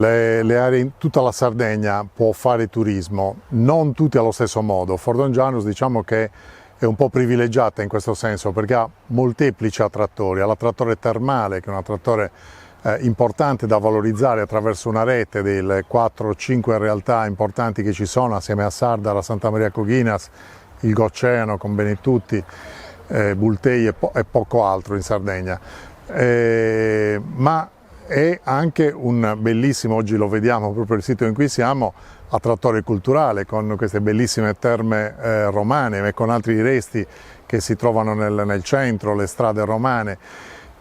Le aree in tutta la Sardegna può fare turismo, non tutti allo stesso modo. Fordongianus diciamo che è un po' privilegiata in questo senso perché ha molteplici attrattori, ha l'attrattore termale che è un attrattore importante da valorizzare attraverso una rete delle 4-5 realtà importanti che ci sono assieme a Sardara, Santa Maria Coghinas, il Gocceano con Benetutti, Bultei e poco altro in Sardegna. Ma è anche un bellissimo, oggi lo vediamo proprio il sito in cui siamo, attrattore culturale con queste bellissime terme romane e con altri resti che si trovano nel centro, le strade romane.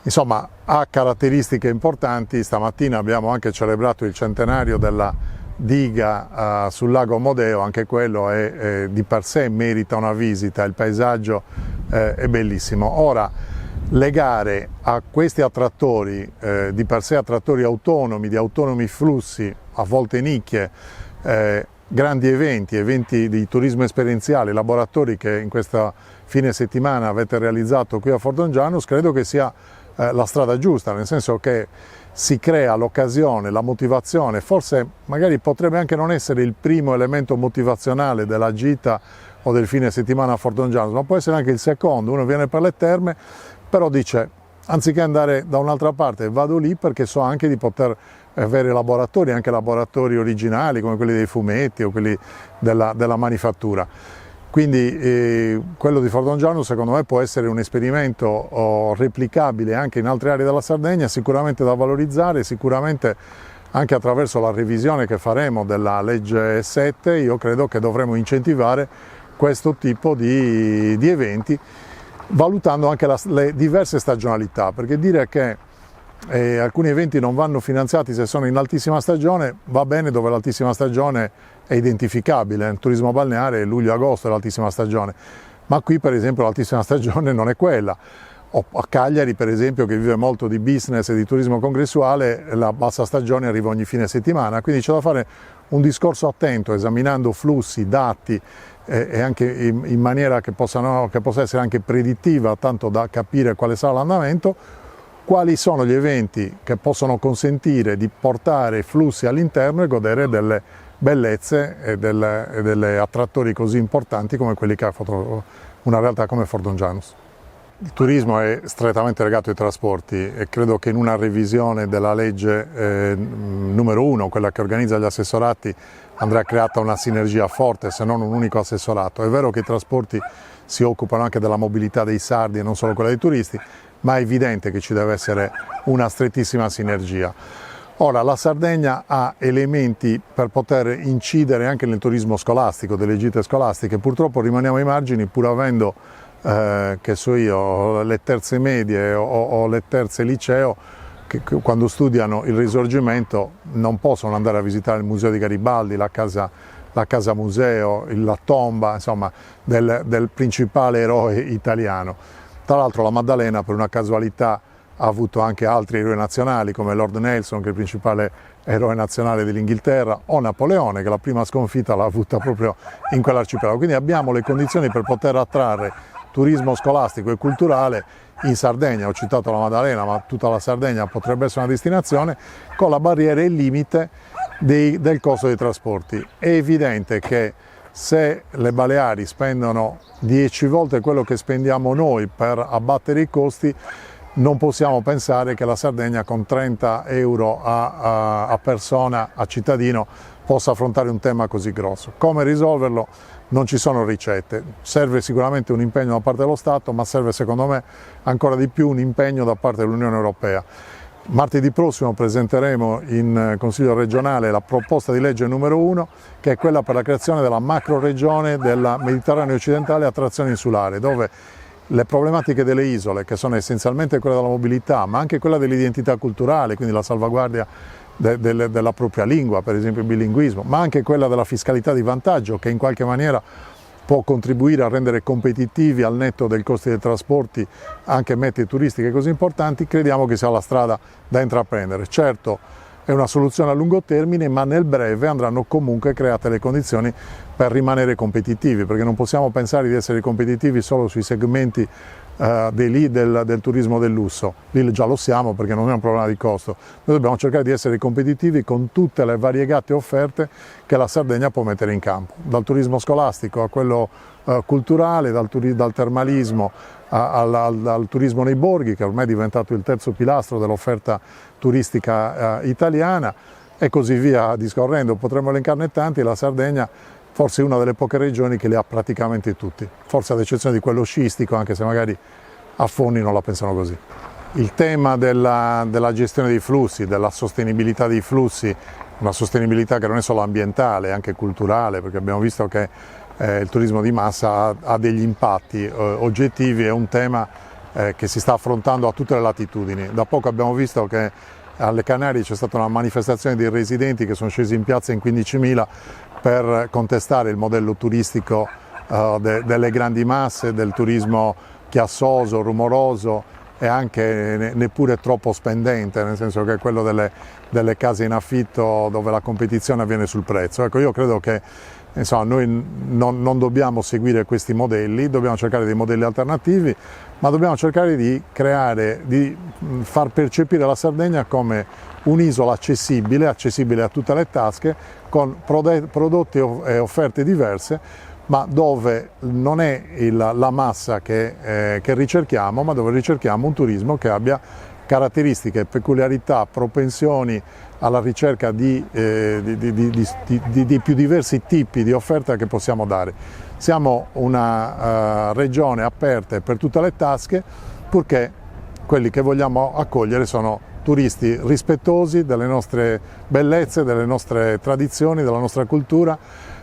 Insomma, ha caratteristiche importanti. Stamattina abbiamo anche celebrato il centenario della diga sul lago Modeo, anche quello di per sé merita una visita, il paesaggio è bellissimo. Ora, legare a questi attrattori, di per sé attrattori autonomi, di autonomi flussi, a volte nicchie, grandi eventi di turismo esperienziale, laboratori che in questa fine settimana avete realizzato qui a Fordongianus, credo che sia la strada giusta, nel senso che si crea l'occasione, la motivazione, forse magari potrebbe anche non essere il primo elemento motivazionale della gita o del fine settimana a Fordongianus, ma può essere anche il secondo. Uno viene per le terme, però dice, anziché andare da un'altra parte, vado lì perché so anche di poter avere laboratori, anche laboratori originali come quelli dei fumetti o quelli della manifattura. Quindi quello di Fordongianus secondo me può essere un esperimento replicabile anche in altre aree della Sardegna, sicuramente da valorizzare, sicuramente anche attraverso la revisione che faremo della legge 7, io credo che dovremo incentivare questo tipo di eventi, valutando anche le diverse stagionalità, perché dire che alcuni eventi non vanno finanziati se sono in altissima stagione va bene dove l'altissima stagione è identificabile. Nel turismo balneare luglio-agosto è l'altissima stagione, ma qui per esempio l'altissima stagione non è quella. O a Cagliari per esempio, che vive molto di business e di turismo congressuale, la bassa stagione arriva ogni fine settimana, quindi c'è da fare un discorso attento esaminando flussi, dati e anche in maniera che possa essere anche predittiva, tanto da capire quale sarà l'andamento, quali sono gli eventi che possono consentire di portare flussi all'interno e godere delle bellezze e delle attrattori così importanti come quelli che ha una realtà come Fordongianus. Il turismo è strettamente legato ai trasporti e credo che in una revisione della legge numero 1, quella che organizza gli assessorati, andrà creata una sinergia forte, se non un unico assessorato. È vero che i trasporti si occupano anche della mobilità dei sardi e non solo quella dei turisti, ma è evidente che ci deve essere una strettissima sinergia. Ora, la Sardegna ha elementi per poter incidere anche nel turismo scolastico, delle gite scolastiche. Purtroppo rimaniamo ai margini, pur avendo che so io, le terze medie o le terze liceo, che quando studiano il Risorgimento non possono andare a visitare il museo di Garibaldi, la casa museo, la tomba, insomma, del principale eroe italiano. Tra l'altro la Maddalena, per una casualità, ha avuto anche altri eroi nazionali come Lord Nelson, che è il principale eroe nazionale dell'Inghilterra, o Napoleone, che la prima sconfitta l'ha avuta proprio in quell'arcipelago. Quindi abbiamo le condizioni per poter attrarre turismo scolastico e culturale in Sardegna. Ho citato la Maddalena, ma tutta la Sardegna potrebbe essere una destinazione, con la barriera e il limite del costo dei trasporti. È evidente che se le Baleari spendono 10 volte quello che spendiamo noi per abbattere i costi, non possiamo pensare che la Sardegna con 30 euro a persona, a cittadino, possa affrontare un tema così grosso. Come risolverlo? Non ci sono ricette. Serve sicuramente un impegno da parte dello Stato, ma serve secondo me ancora di più un impegno da parte dell'Unione Europea. Martedì prossimo presenteremo in Consiglio regionale la proposta di legge numero 1, che è quella per la creazione della macro regione della Mediterraneo occidentale a trazione insulare, dove le problematiche delle isole, che sono essenzialmente quella della mobilità, ma anche quella dell'identità culturale, quindi la salvaguardia della propria lingua, per esempio il bilinguismo, ma anche quella della fiscalità di vantaggio, che in qualche maniera può contribuire a rendere competitivi al netto dei costi dei trasporti anche mete turistiche così importanti, crediamo che sia la strada da intraprendere. Certo, è una soluzione a lungo termine, ma nel breve andranno comunque create le condizioni per rimanere competitivi, perché non possiamo pensare di essere competitivi solo sui segmenti del turismo del lusso. Lì già lo siamo perché non è un problema di costo. Noi dobbiamo cercare di essere competitivi con tutte le variegate offerte che la Sardegna può mettere in campo, dal turismo scolastico a quello culturale, dal termalismo al turismo nei borghi, che ormai è diventato il terzo pilastro dell'offerta turistica italiana, e così via discorrendo. Potremmo elencarne tanti. La Sardegna forse è una delle poche regioni che li ha praticamente tutti, forse ad eccezione di quello sciistico, anche se magari a Fonni non la pensano così. Il tema della gestione dei flussi, della sostenibilità dei flussi, una sostenibilità che non è solo ambientale, è anche culturale, perché abbiamo visto che il turismo di massa ha degli impatti oggettivi, è un tema che si sta affrontando a tutte le latitudini. Da poco abbiamo visto che alle Canarie c'è stata una manifestazione dei residenti che sono scesi in piazza in 15.000 per contestare il modello turistico delle grandi masse, del turismo chiassoso, rumoroso e anche neppure troppo spendente, nel senso che è quello delle case in affitto dove la competizione avviene sul prezzo. Ecco, io credo che insomma, noi non dobbiamo seguire questi modelli, dobbiamo cercare dei modelli alternativi, ma dobbiamo cercare di far percepire la Sardegna come un'isola accessibile a tutte le tasche, con prodotti e offerte diverse, ma dove non è la massa che ricerchiamo, ma dove ricerchiamo un turismo che abbia caratteristiche, peculiarità, propensioni alla ricerca di più diversi tipi di offerta che possiamo dare. Siamo una regione aperta per tutte le tasche, purché quelli che vogliamo accogliere sono turisti rispettosi delle nostre bellezze, delle nostre tradizioni, della nostra cultura,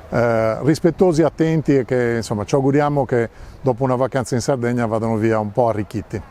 rispettosi, attenti, e che insomma ci auguriamo che dopo una vacanza in Sardegna vadano via un po' arricchiti.